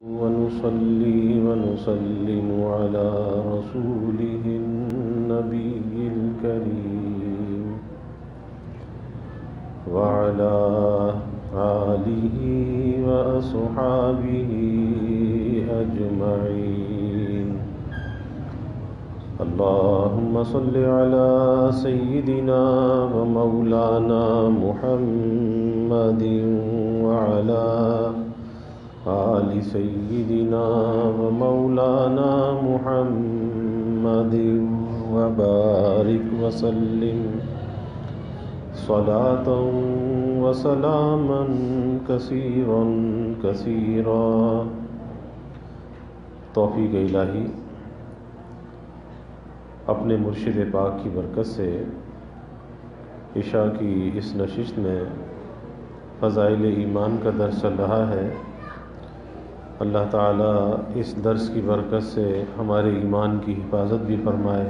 ونصلي ونسلم على رسوله النبي الكريم وعلى آله وأصحابه أجمعين. اللهم صل على سيدنا ومولانا محمد وعلى آل سيدنا ومولانا محمد وبارك وسلم صلاة وسلاما كثيرا كثيرا. توفیق الہی اپنے مرشد پاک کی برکت سے عشاء کی اس نشست میں فضائل ایمان کا درس چل رہا ہے. اللہ تعالیٰ اس درس کی برکت سے ہمارے ایمان کی حفاظت بھی فرمائے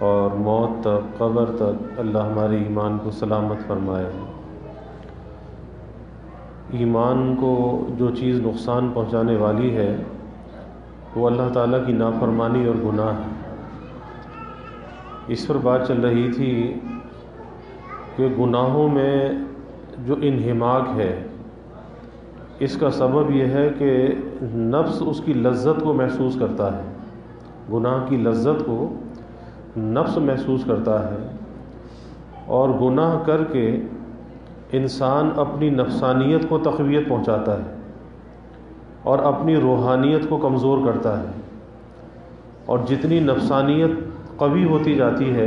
اور موت تک قبر تک اللہ ہمارے ایمان کو سلامت فرمائے. ایمان کو جو چیز نقصان پہنچانے والی ہے وہ اللہ تعالیٰ کی نافرمانی اور گناہ ہے. اس پر بات چل رہی تھی کہ گناہوں میں جو انہماک ہے اس کا سبب یہ ہے کہ نفس اس کی لذت کو محسوس کرتا ہے. گناہ کی لذت کو نفس محسوس کرتا ہے اور گناہ کر کے انسان اپنی نفسانیت کو تقویت پہنچاتا ہے اور اپنی روحانیت کو کمزور کرتا ہے. اور جتنی نفسانیت قوی ہوتی جاتی ہے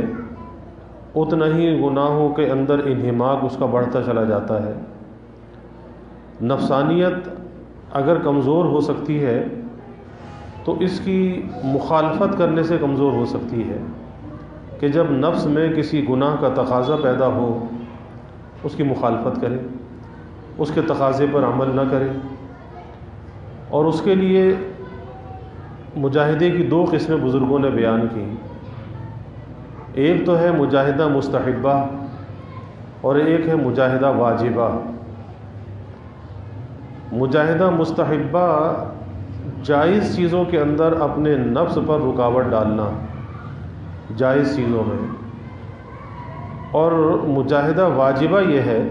اتنا ہی گناہوں کے اندر انہماک اس کا بڑھتا چلا جاتا ہے. نفسانیت اگر کمزور ہو سکتی ہے تو اس کی مخالفت کرنے سے کمزور ہو سکتی ہے کہ جب نفس میں کسی گناہ کا تقاضا پیدا ہو اس کی مخالفت کرے، اس کے تقاضے پر عمل نہ کرے. اور اس کے لیے مجاہدے کی دو قسمیں بزرگوں نے بیان کی. ایک تو ہے مجاہدہ مستحبہ اور ایک ہے مجاہدہ واجبہ. مجاہدہ مستحبہ جائز چیزوں کے اندر اپنے نفس پر رکاوٹ ڈالنا جائز چیزوں میں، اور مجاہدہ واجبہ یہ ہے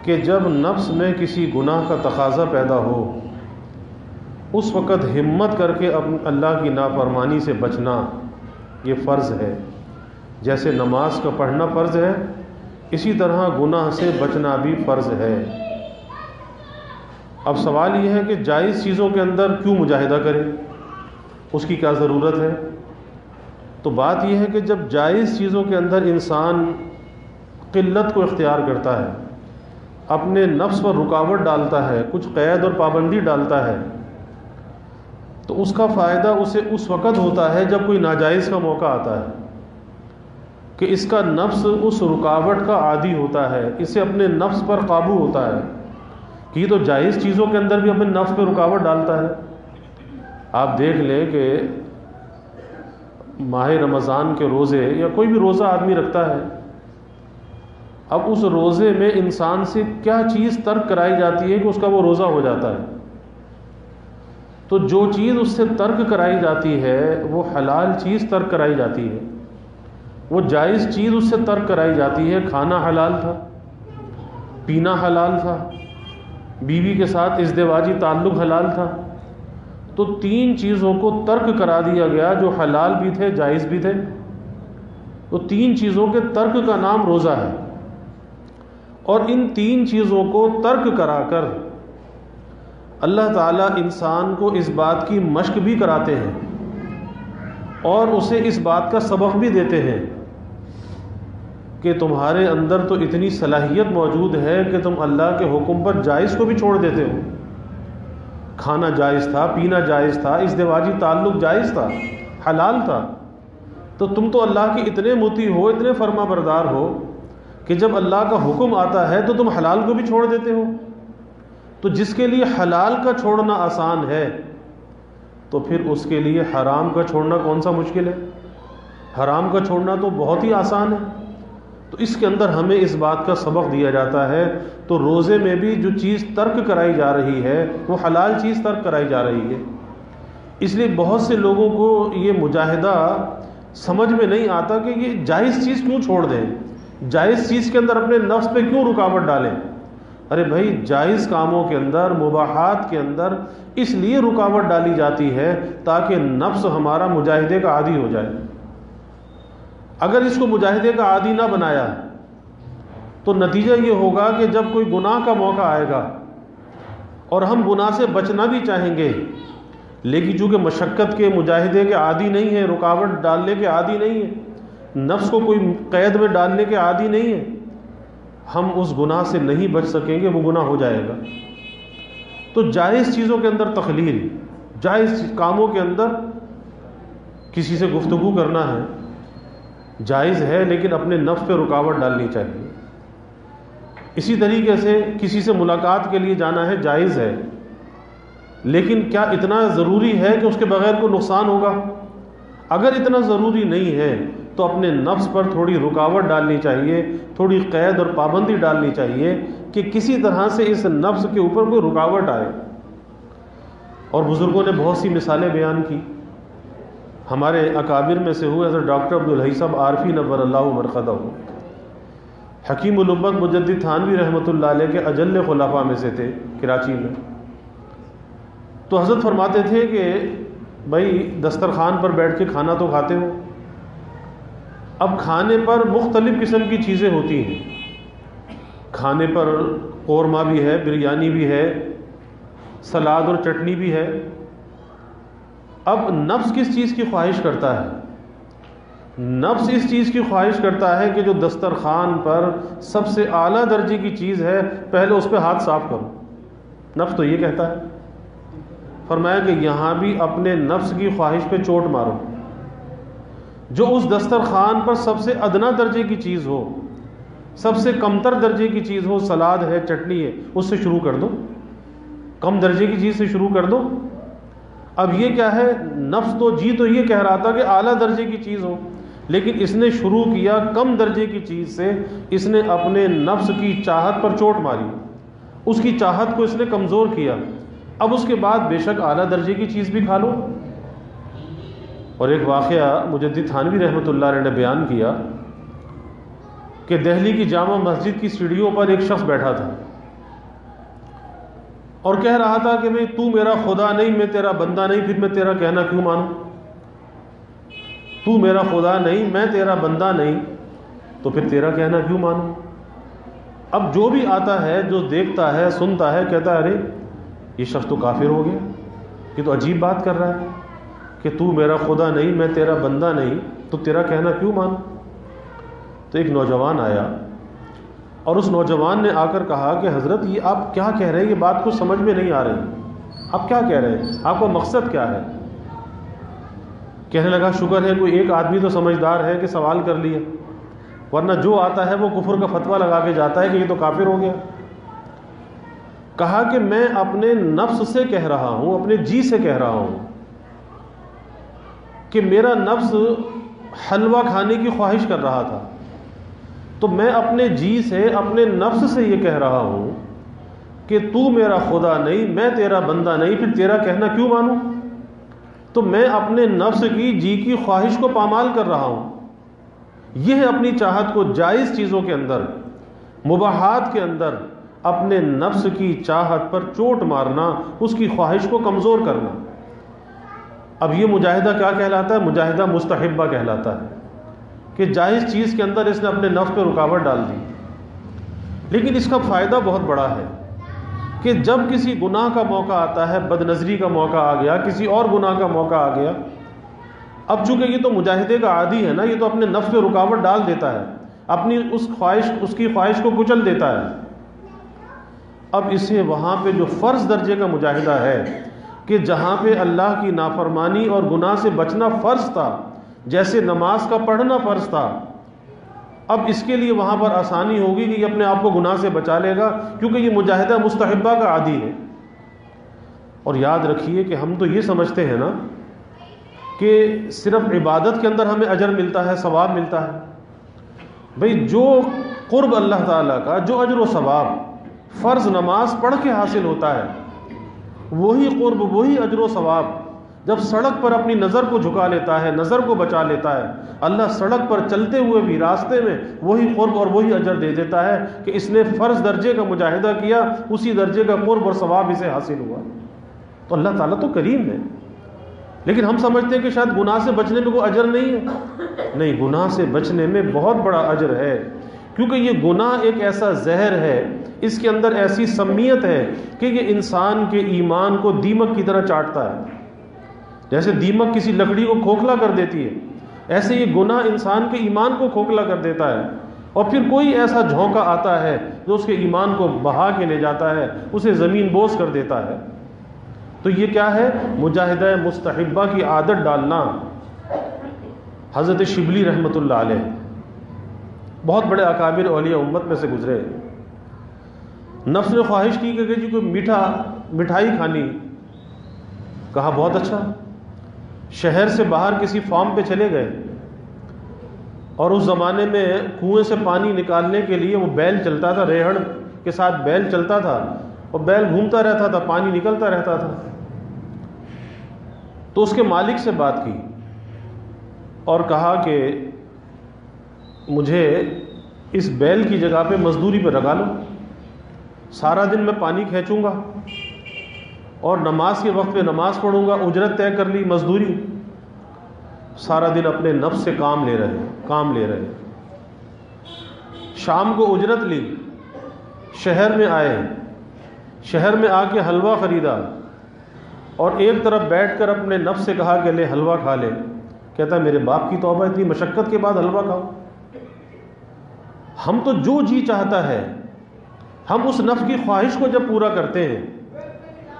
کہ جب نفس میں کسی گناہ کا تقاضا پیدا ہو اس وقت ہمت کر کے اللہ کی نافرمانی سے بچنا یہ فرض ہے. جیسے نماز کا پڑھنا فرض ہے اسی طرح گناہ سے بچنا بھی فرض ہے. اب سوال یہ ہے کہ جائز چیزوں کے اندر کیوں مجاہدہ کریں، اس کی کیا ضرورت ہے؟ تو بات یہ ہے کہ جب جائز چیزوں کے اندر انسان قلت کو اختیار کرتا ہے، اپنے نفس پر رکاوٹ ڈالتا ہے، کچھ قید اور پابندی ڈالتا ہے، تو اس کا فائدہ اسے اس وقت ہوتا ہے جب کوئی ناجائز کا موقع آتا ہے کہ اس کا نفس اس رکاوٹ کا عادی ہوتا ہے، اسے اپنے نفس پر قابو ہوتا ہے کہ یہ تو جائز چیزوں کے اندر بھی اپنے نفس پہ رکاوٹ ڈالتا ہے. آپ دیکھ لیں کہ ماہ رمضان کے روزے یا کوئی بھی روزہ آدمی رکھتا ہے، اب اس روزے میں انسان سے کیا چیز ترک کرائی جاتی ہے کہ اس کا وہ روزہ ہو جاتا ہے. تو جو چیز اس سے ترک کرائی جاتی ہے وہ حلال چیز ترک کرائی جاتی ہے، وہ جائز چیز اس سے ترک کرائی جاتی ہے. کھانا حلال تھا، پینا حلال تھا، بیوی کے ساتھ ازدواجی تعلق حلال تھا، تو تین چیزوں کو ترک کرا دیا گیا جو حلال بھی تھے جائز بھی تھے. تو تین چیزوں کے ترک کا نام روزہ ہے. اور ان تین چیزوں کو ترک کرا کر اللہ تعالیٰ انسان کو اس بات کی مشق بھی کراتے ہیں اور اسے اس بات کا سبق بھی دیتے ہیں کہ تمہارے اندر تو اتنی صلاحیت موجود ہے کہ تم اللہ کے حکم پر جائز کو بھی چھوڑ دیتے ہو. کھانا جائز تھا، پینا جائز تھا، ازدواجی تعلق جائز تھا، حلال تھا، تو تم تو اللہ کے اتنے مطیع ہو، اتنے فرما بردار ہو کہ جب اللہ کا حکم آتا ہے تو تم حلال کو بھی چھوڑ دیتے ہو. تو جس کے لیے حلال کا چھوڑنا آسان ہے تو پھر اس کے لیے حرام کا چھوڑنا کون سا مشکل ہے؟ حرام کا چھوڑنا تو بہت ہی آسان ہے. تو تو اس کے اندر ہمیں اس بات کا سبق دیا جاتا ہے. تو روزے میں بھی جو چیز ترک کرائی جا رہی ہے وہ حلال چیز ترک کرائی جا رہی ہے. اس لیے بہت سے لوگوں کو یہ مجاہدہ سمجھ میں نہیں آتا کہ یہ جائز چیز کیوں چھوڑ دیں, جائز چیز کے اندر اپنے نفس پہ کیوں رکاوٹ ڈالیں. ارے بھائی, جائز کاموں کے اندر, مباحات کے اندر اس لیے رکاوٹ ڈالی جاتی ہے تاکہ نفس ہمارا مجاہدے کا عادی ہو جائے. اگر اس کو مجاہدے کا عادی نہ بنایا تو نتیجہ یہ ہوگا کہ جب کوئی گناہ کا موقع آئے گا اور ہم گناہ سے بچنا بھی چاہیں گے, لیکن چونکہ مشقت کے, مجاہدے کے عادی نہیں ہے, رکاوٹ ڈالنے کے عادی نہیں ہے, نفس کو کوئی قید میں ڈالنے کے عادی نہیں ہے, ہم اس گناہ سے نہیں بچ سکیں گے, وہ گناہ ہو جائے گا. تو جائز چیزوں کے اندر تخلیل, جائز کاموں کے اندر کسی سے گفتگو کرنا ہے جائز ہے, لیکن اپنے نفس پہ رکاوٹ ڈالنی چاہیے. اسی طریقے سے کسی سے ملاقات کے لیے جانا ہے, جائز ہے, لیکن کیا اتنا ضروری ہے کہ اس کے بغیر کوئی نقصان ہوگا؟ اگر اتنا ضروری نہیں ہے تو اپنے نفس پر تھوڑی رکاوٹ ڈالنی چاہیے, تھوڑی قید اور پابندی ڈالنی چاہیے کہ کسی طرح سے اس نفس کے اوپر کوئی رکاوٹ آئے. اور بزرگوں نے بہت سی مثالیں بیان کی. ہمارے اکابر میں سے ہوئے حضرت ڈاکٹر عبدالحی صاحب عارفی نور اللہ مرقدہ, حکیم الامت مجدد تھانوی رحمۃ اللہ علیہ کے اجل خلفاء میں سے تھے کراچی میں. تو حضرت فرماتے تھے کہ بھائی دسترخوان پر بیٹھ کے کھانا تو کھاتے ہو, اب کھانے پر مختلف قسم کی چیزیں ہوتی ہیں. کھانے پر قورمہ بھی ہے, بریانی بھی ہے, سلاد اور چٹنی بھی ہے. اب نفس کس چیز کی خواہش کرتا ہے؟ نفس اس چیز کی خواہش کرتا ہے کہ جو دسترخوان پر سب سے اعلیٰ درجے کی چیز ہے پہلے اس پہ ہاتھ صاف کرو. نفس تو یہ کہتا ہے. فرمایا کہ یہاں بھی اپنے نفس کی خواہش پہ چوٹ مارو. جو اس دسترخوان پر سب سے ادنا درجے کی چیز ہو, سب سے کمتر درجے کی چیز ہو, سلاد ہے, چٹنی ہے, اس سے شروع کر دو. کم درجے کی چیز سے شروع کر دو. اب یہ کیا ہے, نفس تو تو یہ کہہ رہا تھا کہ اعلیٰ درجے کی چیز ہو, لیکن اس نے شروع کیا کم درجے کی چیز سے. اس نے اپنے نفس کی چاہت پر چوٹ ماری, اس کی چاہت کو اس نے کمزور کیا. اب اس کے بعد بے شک اعلیٰ درجے کی چیز بھی کھا لو. اور ایک واقعہ مجدد تھانوی رحمۃ اللہ علیہ نے بیان کیا کہ دہلی کی جامع مسجد کی سیڑھیوں پر ایک شخص بیٹھا تھا اور کہہ رہا تھا کہ بھئی تو میرا خدا نہیں, میں تیرا بندہ نہیں, پھر میں تیرا کہنا کیوں مانوں؟ تو میرا خدا نہیں, میں تیرا بندہ نہیں, تو پھر تیرا کہنا کیوں مانوں؟ اب جو بھی آتا ہے, جو دیکھتا ہے, سنتا ہے, کہتا ہے ارے یہ شخص تو کافر ہو گیا, یہ تو عجیب بات کر رہا ہے کہ تو میرا خدا نہیں, میں تیرا بندہ نہیں, تو تیرا کہنا کیوں مانوں؟ تو ایک نوجوان آیا اور اس نوجوان نے آ کر کہا کہ حضرت یہ آپ کیا کہہ رہے ہیں, یہ بات کو سمجھ میں نہیں آ رہی, آپ کیا کہہ رہے ہیں, آپ کا مقصد کیا ہے؟ کہنے لگا شکر ہے کوئی ایک آدمی تو سمجھدار ہے کہ سوال کر لیا, ورنہ جو آتا ہے وہ کفر کا فتویٰ لگا کے جاتا ہے کہ یہ تو کافر ہو گیا. کہا کہ میں اپنے نفس سے کہہ رہا ہوں, اپنے جی سے کہہ رہا ہوں کہ میرا نفس حلوہ کھانے کی خواہش کر رہا تھا, تو میں اپنے جی سے, اپنے نفس سے یہ کہہ رہا ہوں کہ تو میرا خدا نہیں, میں تیرا بندہ نہیں, پھر تیرا کہنا کیوں مانوں؟ تو میں اپنے نفس کی, جی کی خواہش کو پامال کر رہا ہوں. یہ ہے اپنی چاہت کو جائز چیزوں کے اندر, مباحات کے اندر اپنے نفس کی چاہت پر چوٹ مارنا, اس کی خواہش کو کمزور کرنا. اب یہ مجاہدہ کیا کہلاتا ہے؟ مجاہدہ مستحبہ کہلاتا ہے کہ جائز چیز کے اندر اس نے اپنے نفس پہ رکاوٹ ڈال دی. لیکن اس کا فائدہ بہت بڑا ہے کہ جب کسی گناہ کا موقع آتا ہے, بد نظری کا موقع آ گیا, کسی اور گناہ کا موقع آ گیا, اب چونکہ یہ تو مجاہدے کا عادی ہے نا, یہ تو اپنے نفس پہ رکاوٹ ڈال دیتا ہے, اپنی اس کی خواہش کو کچل دیتا ہے. اب اسے وہاں پہ جو فرض درجے کا مجاہدہ ہے کہ جہاں پہ اللہ کی نافرمانی اور گناہ سے بچنا فرض تھا, جیسے نماز کا پڑھنا فرض تھا, اب اس کے لیے وہاں پر آسانی ہوگی کہ یہ اپنے آپ کو گناہ سے بچا لے گا, کیونکہ یہ مجاہدہ مستحبہ کا عادی ہے. اور یاد رکھیے کہ ہم تو یہ سمجھتے ہیں نا کہ صرف عبادت کے اندر ہمیں اجر ملتا ہے, ثواب ملتا ہے, بھئی جو قرب اللہ تعالیٰ کا، جو اجر و ثواب فرض نماز پڑھ کے حاصل ہوتا ہے، وہی قرب، وہی اجر و ثواب جب سڑک پر اپنی نظر کو جھکا لیتا ہے، نظر کو بچا لیتا ہے، اللہ سڑک پر چلتے ہوئے بھی راستے میں وہی قرب اور وہی اجر دے دیتا ہے کہ اس نے فرض درجے کا مجاہدہ کیا، اسی درجے کا قرب اور ثواب اسے حاصل ہوا۔ تو اللہ تعالیٰ تو کریم ہے، لیکن ہم سمجھتے ہیں کہ شاید گناہ سے بچنے میں کوئی اجر نہیں ہے۔ نہیں، گناہ سے بچنے میں بہت بڑا اجر ہے، کیونکہ یہ گناہ ایک ایسا زہر ہے، اس کے اندر ایسی سمیت ہے کہ یہ انسان کے ایمان کو دیمک کی طرح چاٹتا ہے۔ جیسے دیمک کسی لکڑی کو کھوکھلا کر دیتی ہے، ایسے یہ گناہ انسان کے ایمان کو کھوکھلا کر دیتا ہے، اور پھر کوئی ایسا جھونکا آتا ہے جو اس کے ایمان کو بہا کے لے جاتا ہے، اسے زمین بوس کر دیتا ہے۔ تو یہ کیا ہے؟ مجاہدہ مستحبہ کی عادت ڈالنا۔ حضرت شبلی رحمۃ اللہ علیہ بہت بڑے اکابر اولیاء امت میں سے گزرے، نفس نے خواہش کی کہ جی کوئی مٹھائی کھانی، کہا بہت اچھا، شہر سے باہر کسی فارم پہ چلے گئے، اور اس زمانے میں کنویں سے پانی نکالنے کے لیے وہ بیل چلتا تھا، ریہڑ کے ساتھ بیل چلتا تھا، اور بیل گھومتا رہتا تھا، پانی نکلتا رہتا تھا۔ تو اس کے مالک سے بات کی اور کہا کہ مجھے اس بیل کی جگہ پہ مزدوری پہ لگا لو، سارا دن میں پانی کھینچوں گا اور نماز کے وقت پہ نماز پڑھوں گا، اجرت طے کر لی، مزدوری، سارا دن اپنے نفس سے کام لے رہے۔ شام کو اجرت لی، شہر میں آئے، شہر میں آ کے حلوہ خریدا، اور ایک طرف بیٹھ کر اپنے نفس سے کہا کہ لے حلوہ کھا لے۔ کہتا ہے میرے باپ کی توبہ، اتنی مشقت کے بعد حلوہ کھاؤ۔ ہم تو جو جی چاہتا ہے، ہم اس نفس کی خواہش کو جب پورا کرتے ہیں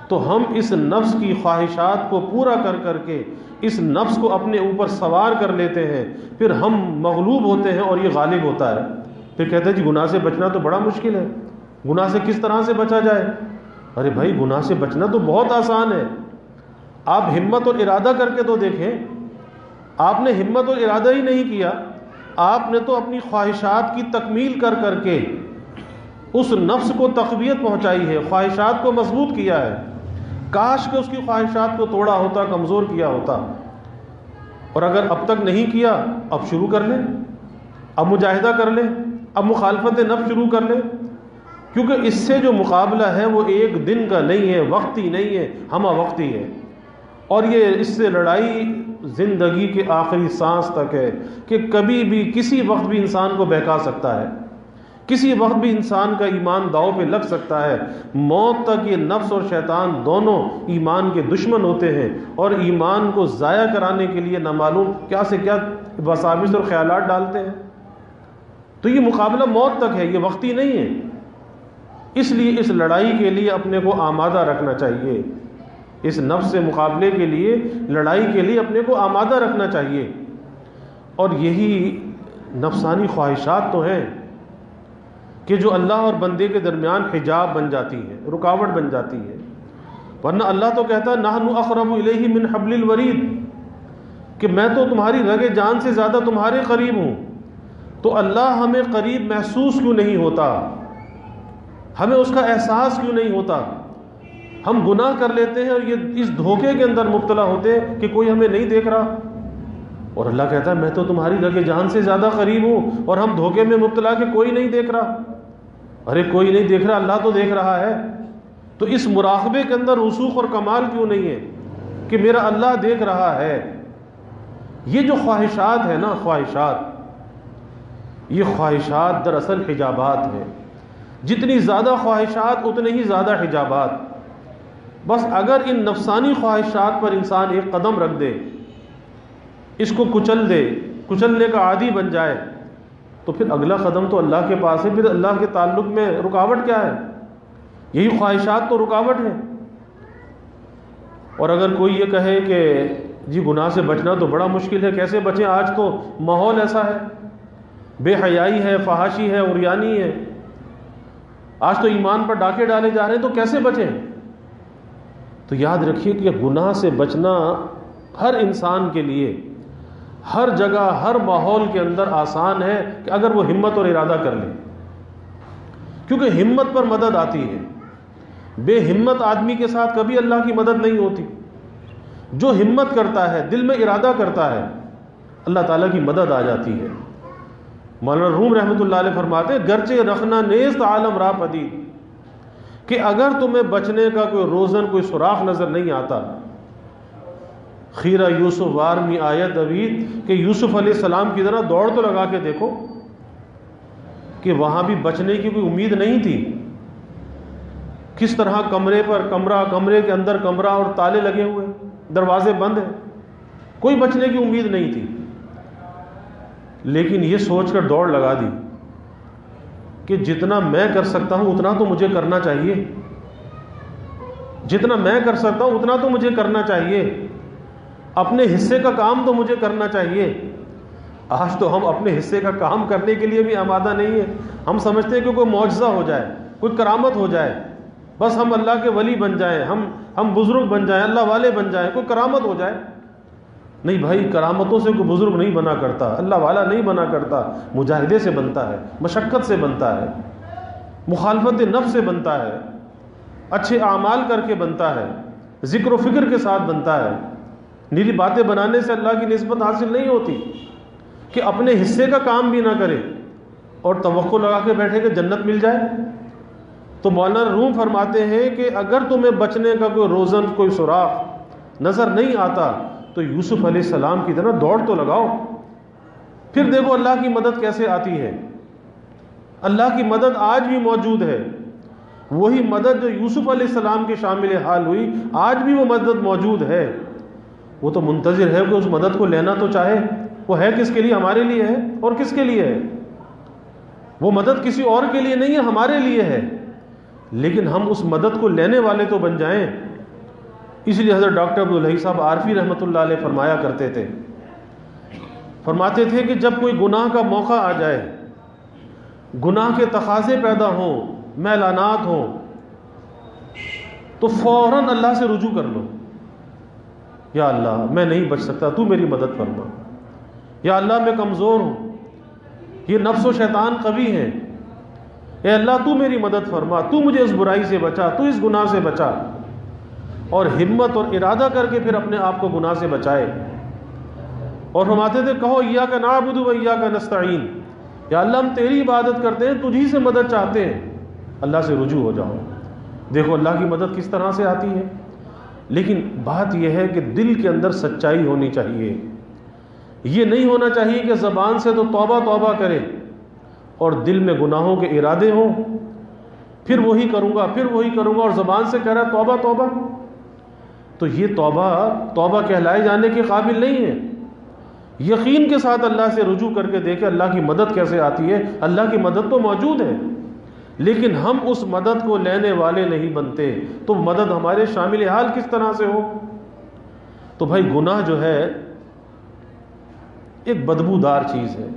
تو ہم اس نفس کی خواہشات کو پورا کر کے اس نفس کو اپنے اوپر سوار کر لیتے ہیں، پھر ہم مغلوب ہوتے ہیں اور یہ غالب ہوتا ہے۔ پھر کہتے ہیں جی گناہ سے بچنا تو بڑا مشکل ہے، گناہ سے کس طرح سے بچا جائے؟ ارے بھائی، گناہ سے بچنا تو بہت آسان ہے، آپ ہمت اور ارادہ کر کے تو دیکھیں۔ آپ نے ہمت اور ارادہ ہی نہیں کیا، آپ نے تو اپنی خواہشات کی تکمیل کر کے اس نفس کو تقویت پہنچائی ہے، خواہشات کو مضبوط کیا ہے۔ کاش کہ اس کی خواہشات کو توڑا ہوتا، کمزور کیا ہوتا۔ اور اگر اب تک نہیں کیا، اب شروع کر لیں، اب مجاہدہ کر لیں، اب مخالفت نفس شروع کر لیں، کیونکہ اس سے جو مقابلہ ہے وہ ایک دن کا نہیں ہے، وقتی نہیں ہے، ہمہ وقتی ہے، اور یہ اس سے لڑائی زندگی کے آخری سانس تک ہے، کہ کبھی بھی کسی وقت بھی انسان کو بہکا سکتا ہے، کسی وقت بھی انسان کا ایمان داؤ پہ لگ سکتا ہے۔ موت تک یہ نفس اور شیطان دونوں ایمان کے دشمن ہوتے ہیں، اور ایمان کو ضائع کرانے کے لیے نامعلوم کیا سے کیا وساوس اور خیالات ڈالتے ہیں۔ تو یہ مقابلہ موت تک ہے، یہ وقتی نہیں ہے۔ اس لیے اس لڑائی کے لیے اپنے کو آمادہ رکھنا چاہیے، اس نفس سے مقابلے کے لیے، لڑائی کے لیے اپنے کو آمادہ رکھنا چاہیے۔ اور یہی نفسانی خواہشات تو ہیں کہ جو اللہ اور بندے کے درمیان حجاب بن جاتی ہے، رکاوٹ بن جاتی ہے۔ ورنہ اللہ تو کہتا ہے نحن اقرب الیہ من حبل الورید، کہ میں تو تمہاری رگ جان سے زیادہ تمہارے قریب ہوں۔ تو اللہ ہمیں قریب محسوس کیوں نہیں ہوتا؟ ہمیں اس کا احساس کیوں نہیں ہوتا؟ ہم گناہ کر لیتے ہیں اور یہ اس دھوکے کے اندر مبتلا ہوتے ہیں کہ کوئی ہمیں نہیں دیکھ رہا، اور اللہ کہتا ہے میں تو تمہاری رگ جان سے زیادہ قریب ہوں، اور ہم دھوکے میں مبتلا کہ کوئی نہیں دیکھ رہا۔ ارے کوئی نہیں دیکھ رہا، اللہ تو دیکھ رہا ہے۔ تو اس مراقبے کے اندر رسوخ اور کمال کیوں نہیں ہے کہ میرا اللہ دیکھ رہا ہے؟ یہ جو خواہشات ہیں نا، یہ خواہشات دراصل حجابات ہیں۔ جتنی زیادہ خواہشات اتنے ہی زیادہ حجابات۔ بس اگر ان نفسانی خواہشات پر انسان ایک قدم رکھ دے، اس کو کچل دے، کچلنے کا عادی بن جائے، تو پھر اگلا قدم تو اللہ کے پاس ہے۔ پھر اللہ کے تعلق میں رکاوٹ کیا ہے؟ یہی خواہشات تو رکاوٹ ہے۔ اور اگر کوئی یہ کہے کہ جی گناہ سے بچنا تو بڑا مشکل ہے، کیسے بچیں؟ آج تو ماحول ایسا ہے، بے حیائی ہے، فحاشی ہے، عریانی ہے، آج تو ایمان پر ڈاکے ڈالے جا رہے ہیں، تو کیسے بچیں؟ تو یاد رکھیے کہ گناہ سے بچنا ہر انسان کے لیے، ہر جگہ ہر ماحول کے اندر آسان ہے کہ اگر وہ ہمت اور ارادہ کر لے، کیونکہ ہمت پر مدد آتی ہے۔ بے ہمت آدمی کے ساتھ کبھی اللہ کی مدد نہیں ہوتی۔ جو ہمت کرتا ہے، دل میں ارادہ کرتا ہے، اللہ تعالیٰ کی مدد آ جاتی ہے۔ مولانا روم رحمۃ اللہ علیہ فرماتے ہیں گرچہ رکھنا نیست عالم را پدید، کہ اگر تمہیں بچنے کا کوئی روزن، کوئی سراغ نظر نہیں آتا، خیرہ یوسف وارمی آیت دوید، کہ یوسف علیہ السلام کی طرح دوڑ تو لگا کے دیکھو، کہ وہاں بھی بچنے کی کوئی امید نہیں تھی۔ کس طرح کمرے پر کمرہ، کمرے کے اندر کمرہ، اور تالے لگے ہوئے، دروازے بند ہیں، کوئی بچنے کی امید نہیں تھی، لیکن یہ سوچ کر دوڑ لگا دی کہ جتنا میں کر سکتا ہوں اتنا تو مجھے کرنا چاہیے، جتنا میں کر سکتا ہوں اتنا تو مجھے کرنا چاہیے، اپنے حصے کا کام تو مجھے کرنا چاہیے۔ آج تو ہم اپنے حصے کا کام کرنے کے لیے بھی آمادہ نہیں ہیں۔ ہم سمجھتے ہیں کہ کوئی معجزہ ہو جائے، کوئی کرامت ہو جائے، بس ہم اللہ کے ولی بن جائیں، ہم بزرگ بن جائیں، اللہ والے بن جائیں، کوئی کرامت ہو جائے۔ نہیں بھائی، کرامتوں سے کوئی بزرگ نہیں بنا کرتا، اللہ والا نہیں بنا کرتا، مجاہدے سے بنتا ہے، مشقت سے بنتا ہے، مخالفت نفس سے بنتا ہے، اچھے اعمال کر کے بنتا ہے، ذکر و فکر کے ساتھ بنتا ہے۔ نیری باتیں بنانے سے اللہ کی نسبت حاصل نہیں ہوتی، کہ اپنے حصے کا کام بھی نہ کرے اور توقع لگا کے بیٹھے کہ جنت مل جائے۔ تو مولانا روم فرماتے ہیں کہ اگر تمہیں بچنے کا کوئی روزن، کوئی سراغ نظر نہیں آتا تو یوسف علیہ السلام کی طرح دوڑ تو لگاؤ، پھر دیکھو اللہ کی مدد کیسے آتی ہے۔ اللہ کی مدد آج بھی موجود ہے، وہی مدد جو یوسف علیہ السلام کے شامل حال ہوئی، آج بھی وہ مدد موجود ہے۔ وہ تو منتظر ہے کہ اس مدد کو لینا تو چاہے۔ وہ ہے کس کے لیے؟ ہمارے لیے ہے۔ اور کس کے لیے ہے؟ وہ مدد کسی اور کے لیے نہیں ہے، ہمارے لیے ہے، لیکن ہم اس مدد کو لینے والے تو بن جائیں۔ اس لیے حضرت ڈاکٹر عبدالحی صاحب عارفی رحمۃ اللہ علیہ فرمایا کرتے تھے، فرماتے تھے کہ جب کوئی گناہ کا موقع آ جائے، گناہ کے تقاضے پیدا ہوں، میلانات ہوں، تو فوراً اللہ سے رجوع کر لو۔ یا اللہ میں نہیں بچ سکتا، تو میری مدد فرما۔ یا اللہ میں کمزور ہوں، یہ نفس و شیطان قوی ہیں، اے اللہ تو میری مدد فرما، تو مجھے اس برائی سے بچا، تو اس گناہ سے بچا۔ اور ہمت اور ارادہ کر کے پھر اپنے آپ کو گناہ سے بچائے۔ اور فرماتے تھے کہو ایاک نعبد و ایاک نستعین، یا اللہ ہم تیری عبادت کرتے ہیں، تجھی سے مدد چاہتے ہیں، اللہ سے رجوع ہو جاؤ۔ دیکھو اللہ کی مدد کس طرح سے آتی ہے۔ لیکن بات یہ ہے کہ دل کے اندر سچائی ہونی چاہیے۔ یہ نہیں ہونا چاہیے کہ زبان سے تو توبہ توبہ کرے اور دل میں گناہوں کے ارادے ہوں، پھر وہی کروں گا، پھر وہی کروں گا، اور زبان سے کہہ رہا ہے توبہ توبہ، تو یہ توبہ کہلائے جانے کے قابل نہیں ہے۔ یقین کے ساتھ اللہ سے رجوع کر کے دیکھیں اللہ کی مدد کیسے آتی ہے۔ اللہ کی مدد تو موجود ہے، لیکن ہم اس مدد کو لینے والے نہیں بنتے، تو مدد ہمارے شامل حال کس طرح سے ہو۔ تو بھائی گناہ جو ہے ایک بدبودار چیز ہے،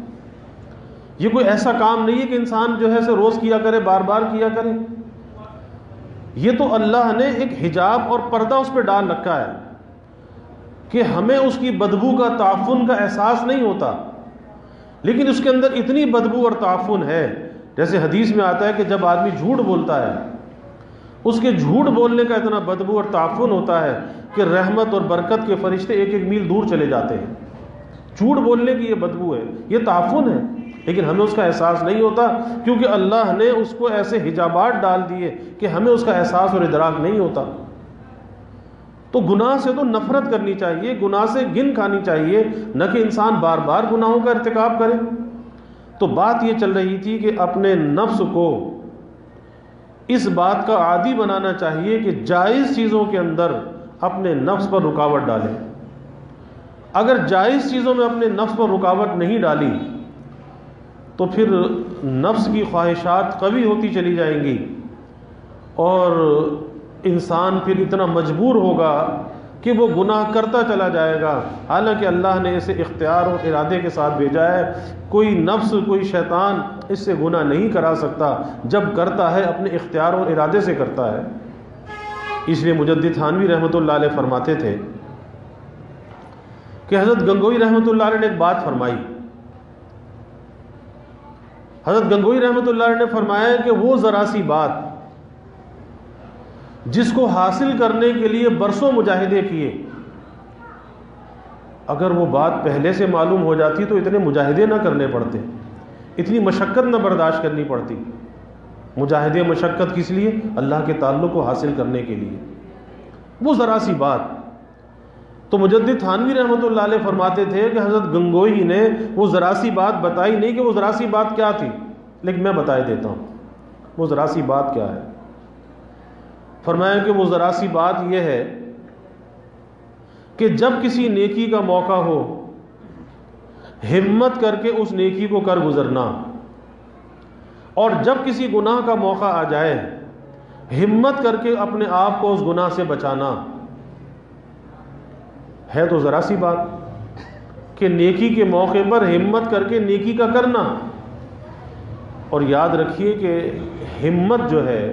یہ کوئی ایسا کام نہیں ہے کہ انسان جو ہے روز کیا کرے، بار بار کیا کرے۔ یہ تو اللہ نے ایک حجاب اور پردہ اس پہ ڈال رکھا ہے کہ ہمیں اس کی بدبو کا، تعفن کا احساس نہیں ہوتا، لیکن اس کے اندر اتنی بدبو اور تعفن ہے۔ جیسے حدیث میں آتا ہے کہ جب آدمی جھوٹ بولتا ہے، اس کے جھوٹ بولنے کا اتنا بدبو اور تعفن ہوتا ہے کہ رحمت اور برکت کے فرشتے ایک ایک میل دور چلے جاتے ہیں۔ جھوٹ بولنے کی یہ بدبو ہے، یہ تعفن ہے، لیکن ہمیں اس کا احساس نہیں ہوتا، کیونکہ اللہ نے اس کو ایسے حجابات ڈال دیے کہ ہمیں اس کا احساس اور ادراک نہیں ہوتا۔ تو گناہ سے تو نفرت کرنی چاہیے، گناہ سے گن کھانی چاہیے، نہ کہ انسان بار بار گناہوں کا ارتکاب کرے۔ تو بات یہ چل رہی تھی کہ اپنے نفس کو اس بات کا عادی بنانا چاہیے کہ جائز چیزوں کے اندر اپنے نفس پر رکاوٹ ڈالے۔ اگر جائز چیزوں میں اپنے نفس پر رکاوٹ نہیں ڈالی تو پھر نفس کی خواہشات قوی ہوتی چلی جائیں گی، اور انسان پھر اتنا مجبور ہوگا کہ وہ گناہ کرتا چلا جائے گا، حالانکہ اللہ نے اسے اختیار اور ارادے کے ساتھ بھیجا ہے۔ کوئی نفس، کوئی شیطان اس سے گناہ نہیں کرا سکتا، جب کرتا ہے اپنے اختیار اور ارادے سے کرتا ہے۔ اس لیے مجدد تھانوی رحمۃ اللہ علیہ فرماتے تھے کہ حضرت گنگوئی رحمۃ اللہ علیہ نے ایک بات فرمائی. حضرت گنگوئی رحمۃ اللہ علیہ نے فرمایا کہ وہ ذرا سی بات جس کو حاصل کرنے کے لیے برسوں مجاہدے کیے، اگر وہ بات پہلے سے معلوم ہو جاتی تو اتنے مجاہدے نہ کرنے پڑتے، اتنی مشقت نہ برداشت کرنی پڑتی. مجاہدے مشقت کس لیے؟ اللہ کے تعلق کو حاصل کرنے کے لیے. وہ ذرا سی بات. تو مجدد تھانوی رحمۃ اللہ علیہ فرماتے تھے کہ حضرت گنگوئی نے وہ ذرا سی بات بتائی نہیں کہ وہ ذرا سی بات کیا تھی، لیکن میں بتائے دیتا ہوں وہ ذرا سی بات کیا ہے. فرمایا کہ وہ ذرا سی بات یہ ہے کہ جب کسی نیکی کا موقع ہو، ہمت کر کے اس نیکی کو کر گزرنا، اور جب کسی گناہ کا موقع آ جائے ہمت کر کے اپنے آپ کو اس گناہ سے بچانا. ہے تو ذرا سی بات کہ نیکی کے موقع پر ہمت کر کے نیکی کا کرنا. اور یاد رکھیے کہ ہمت جو ہے،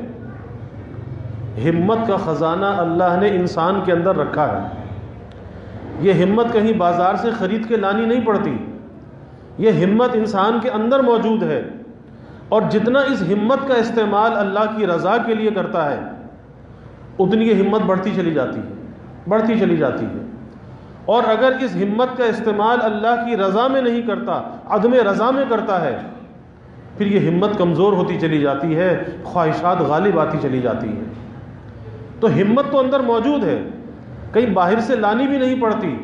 ہمت کا خزانہ اللہ نے انسان کے اندر رکھا ہے. یہ ہمت کہیں بازار سے خرید کے لانی نہیں پڑتی، یہ ہمت انسان کے اندر موجود ہے. اور جتنا اس ہمت کا استعمال اللہ کی رضا کے لیے کرتا ہے اتنی یہ ہمت بڑھتی چلی جاتی ہے، بڑھتی چلی جاتی ہے. اور اگر اس ہمت کا استعمال اللہ کی رضا میں نہیں کرتا، عدم رضا میں کرتا ہے، پھر یہ ہمت کمزور ہوتی چلی جاتی ہے، خواہشات غالب آتی چلی جاتی ہیں. تو ہمت تو اندر موجود ہے، کہیں باہر سے لانی بھی نہیں پڑتی.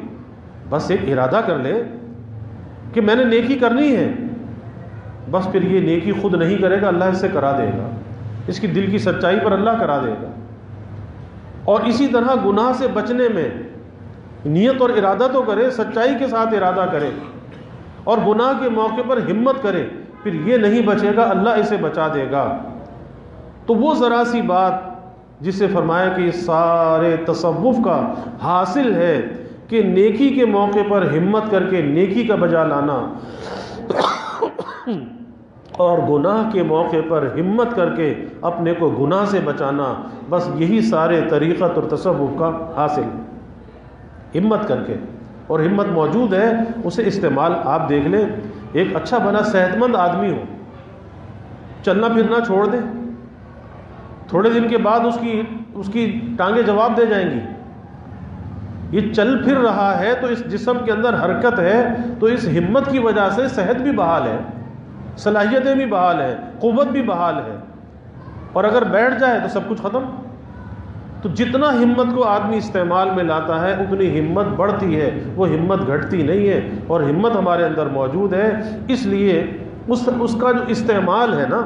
بس ایک ارادہ کر لے کہ میں نے نیکی کرنی ہے، بس پھر یہ نیکی خود نہیں کرے گا، اللہ اس سے کرا دے گا. اس کی دل کی سچائی پر اللہ کرا دے گا. اور اسی طرح گناہ سے بچنے میں نیت اور ارادہ تو کرے، سچائی کے ساتھ ارادہ کرے، اور گناہ کے موقع پر ہمت کرے، پھر یہ نہیں بچے گا، اللہ اسے بچا دے گا. تو وہ ذرا سی بات جس سے فرمایا کہ یہ سارے تصوف کا حاصل ہے کہ نیکی کے موقع پر ہمت کر کے نیکی کا بجا لانا، اور گناہ کے موقع پر ہمت کر کے اپنے کو گناہ سے بچانا. بس یہی سارے طریقت اور تصوف کا حاصل ہے. ہمت کر کے، اور ہمت موجود ہے، اسے استعمال آپ دیکھ لیں. ایک اچھا بنا صحت مند آدمی ہو، چلنا پھرنا چھوڑ دے، تھوڑے دن کے بعد اس کی ٹانگیں جواب دے جائیں گی. یہ چل پھر رہا ہے تو اس جسم کے اندر حرکت ہے، تو اس ہمت کی وجہ سے صحت بھی بحال ہے، صلاحیتیں بھی بحال ہیں، قوت بھی بحال ہے. اور اگر بیٹھ جائے تو سب کچھ ختم. تو جتنا ہمت کو آدمی استعمال میں لاتا ہے اتنی ہمت بڑھتی ہے، وہ ہمت گھٹتی نہیں ہے. اور ہمت ہمارے اندر موجود ہے، اس لیے اس کا جو استعمال ہے نا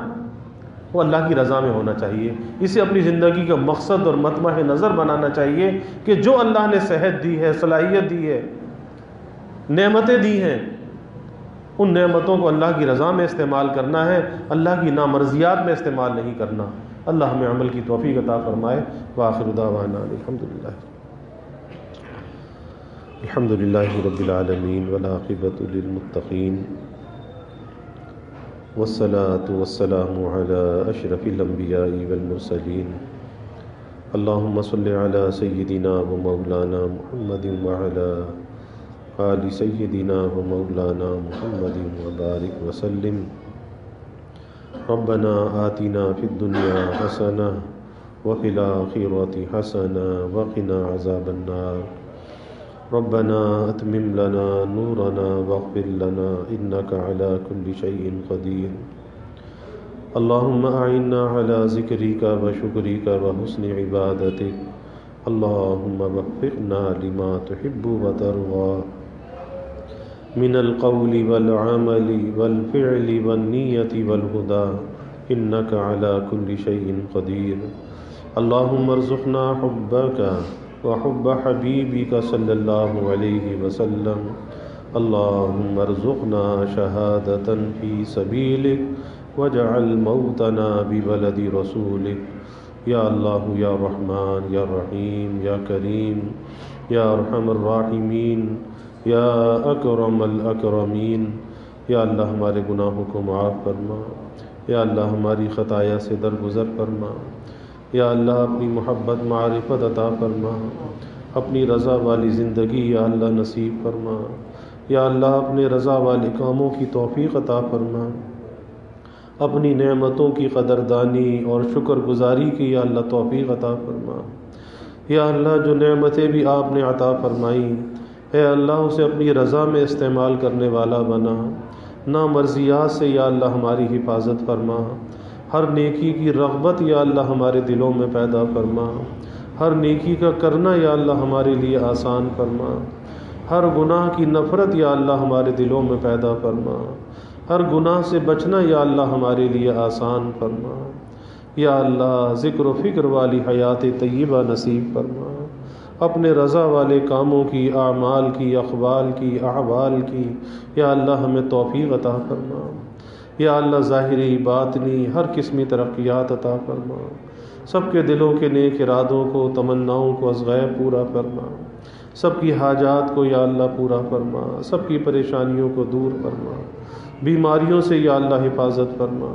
وہ اللہ کی رضا میں ہونا چاہیے. اسے اپنی زندگی کا مقصد اور مطمع نظر بنانا چاہیے کہ جو اللہ نے صحت دی ہے، صلاحیت دی ہے، نعمتیں دی ہیں، ان نعمتوں کو اللہ کی رضا میں استعمال کرنا ہے، اللہ کی نامرضیات میں استعمال نہیں کرنا. اللہ ہمیں عمل کی توفیق عطا فرمائے. وآخر دعوانا الحمدللہ رب العالمین والعاقبۃ للمتقین والصلاة والسلام على اشرف الانبیاء والمرسلین. اللہم صل علی سیدنا و مولانا محمد وعلی آل سیدنا و مولانا محمد وبارک وسلم. ربنا آتنا فی الدنیا حسنہ وفی الآخرۃ حسنہ وقنا عذاب النار. ربنا اتمم لنا نورنا واغفر لنا انك على كل شيء قدير. اللهم اعنا على ذكرك وشكرك وحسن عبادتك. اللهم وفقنا لما تحب وترضى من القول والعمل والفعل والنية والهدى انك على كل شيء قدير. اللهم ارزقنا حبك وحب حبيبك صلى الله عليه وسلم. اللهم ارزقنا شهادة في سبيلك واجعل موتنا ببلد رسولك. یا اللہ یا رحمان یا رحیم یا کریم یا ارحم الراحمین یا اکرم الاکرمین. یا اللہ ہمارے گناہوں کو معاف فرما، یا اللہ ہماری خطایا سے درگزر فرما. یا اللہ اپنی محبت معرفت عطا فرما، اپنی رضا والی زندگی یا اللہ نصیب فرما، یا اللہ اپنے رضا والے کاموں کی توفیق عطا فرما، اپنی نعمتوں کی قدردانی اور شکر گزاری کی یا اللہ توفیق عطا فرما، یا اللہ جو نعمتیں بھی آپ نے عطا فرمائیں اے اللہ اسے اپنی رضا میں استعمال کرنے والا بنا، نامرضیات سے یا اللہ ہماری حفاظت فرما، ہر نیکی کی رغبت یا اللہ ہمارے دلوں میں پیدا فرما، ہر نیکی کا کرنا یا اللہ ہمارے لیے آسان فرما، ہر گناہ کی نفرت یا اللہ ہمارے دلوں میں پیدا فرما، ہر گناہ سے بچنا یا اللہ ہمارے لیے آسان فرما، یا اللہ ذکر و فکر والی حیات طیبہ نصیب فرما، اپنے رضا والے کاموں کی، اعمال کی، اقوال کی، احوال کی یا اللہ ہمیں توفیق عطا فرما، یا اللہ ظاہری باطنی ہر قسمی ترقیات عطا فرما، سب کے دلوں کے نیک ارادوں کو، تمناؤں کو از غیب پورا فرما، سب کی حاجات کو یا اللہ پورا فرما، سب کی پریشانیوں کو دور فرما، بیماریوں سے یا اللہ حفاظت فرما،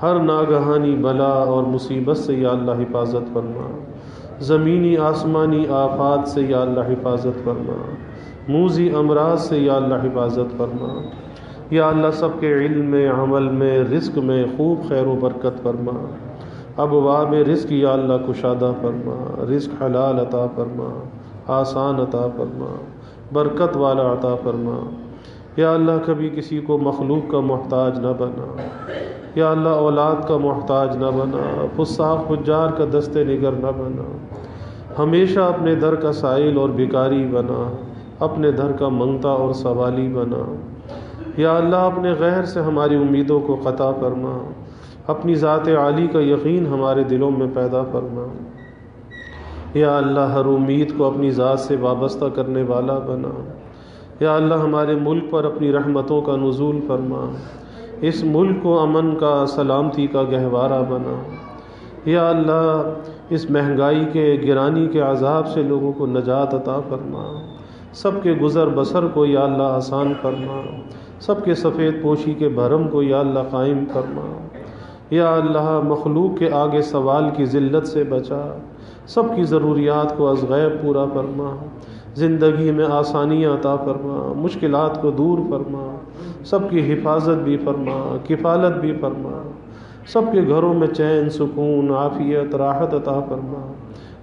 ہر ناگہانی بلا اور مصیبت سے یا اللہ حفاظت فرما، زمینی آسمانی آفات سے یا اللہ حفاظت فرما، موذی امراض سے یا اللہ حفاظت فرما، یا اللہ سب کے علم میں، عمل میں، رزق میں خوب خیر و برکت فرما، ابواب رزق یا اللہ کشادہ فرما، رزق حلال عطا فرما، آسان عطا فرما، برکت والا عطا فرما، یا اللہ کبھی کسی کو مخلوق کا محتاج نہ بنا، یا اللہ اولاد کا محتاج نہ بنا، فساق فجار کا دست نگر نہ بنا، ہمیشہ اپنے در کا سائل اور بھکاری بنا، اپنے در کا منگتا اور سوالی بنا، یا اللہ اپنے غیر سے ہماری امیدوں کو قطع فرما، اپنی ذات عالی کا یقین ہمارے دلوں میں پیدا فرما، یا اللہ ہر امید کو اپنی ذات سے وابستہ کرنے والا بنا، یا اللہ ہمارے ملک پر اپنی رحمتوں کا نزول فرما، اس ملک کو امن کا، سلامتی کا گہوارہ بنا، یا اللہ اس مہنگائی کے، گرانی کے عذاب سے لوگوں کو نجات عطا فرما، سب کے گزر بسر کو یا اللہ آسان فرما، سب کے سفید پوشی کے بھرم کو یا اللہ قائم فرما، یا اللہ مخلوق کے آگے سوال کی ذلت سے بچا، سب کی ضروریات کو از غیب پورا فرما، زندگی میں آسانیاں عطا فرما، مشکلات کو دور فرما، سب کی حفاظت بھی فرما، کفالت بھی فرما، سب کے گھروں میں چین، سکون، عافیت، راحت عطا فرما،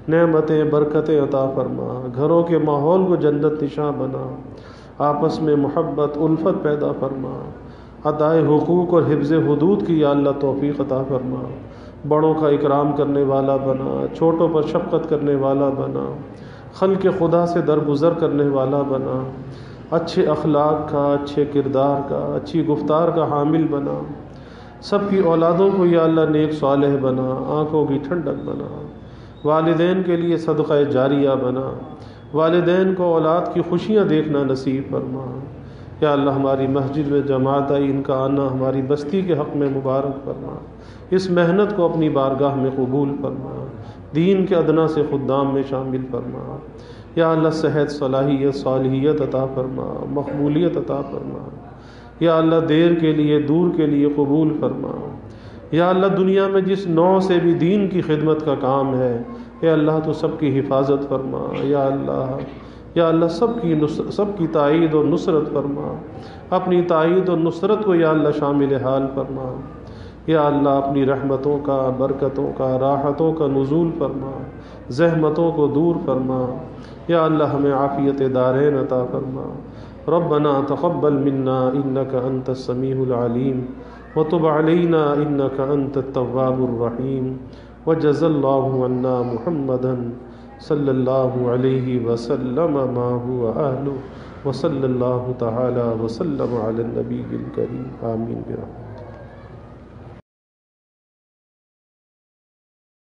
نعمتیں، برکتیں عطا فرما، گھروں کے ماحول کو جنت نشاں بنا، آپس میں محبت، الفت پیدا فرما، ادائے حقوق اور حفظ حدود کی یا اللہ توفیق عطا فرما، بڑوں کا اکرام کرنے والا بنا، چھوٹوں پر شفقت کرنے والا بنا، خلق خدا سے درگزر کرنے والا بنا، اچھے اخلاق کا، اچھے کردار کا، اچھی گفتار کا حامل بنا، سب کی اولادوں کو یا اللہ نیک صالح بنا، آنکھوں کی ٹھنڈک بنا، والدین کے لیے صدقہ جاریہ بنا، والدین کو اولاد کی خوشیاں دیکھنا نصیب فرما، یا اللہ ہماری مسجد میں جماعت آئی، ان کا آنا ہماری بستی کے حق میں مبارک فرما، اس محنت کو اپنی بارگاہ میں قبول فرما، دین کے ادنا سے خدام میں شامل فرما، یا اللہ صحت، صلاحیت، صالحیت عطا فرما، مقبولیت عطا فرما، یا اللہ دیر کے لیے، دور کے لیے قبول فرما، یا اللہ دنیا میں جس نوع سے بھی دین کی خدمت کا کام ہے اے اللہ تو سب کی حفاظت فرما، یا اللہ سب کی تائید اور نصرت فرما، اپنی تائید اور نصرت کو یا اللہ شامل حال فرما، یا اللہ اپنی رحمتوں کا، برکتوں کا، راحتوں کا نزول فرما، زحمتوں کو دور فرما، یا اللہ ہمیں عافیت دارین عطا فرما، ربنا تقبل منا انک انت السمیع العلیم وتب علینا انک انت التواب الرحیم وجزا اللہ عنا محمدا صلی اللہ علیہ وسلم ما هو اہلہ وصلی اللہ تعالی وسلم علی النبی الکریم آمین برحمتہ۔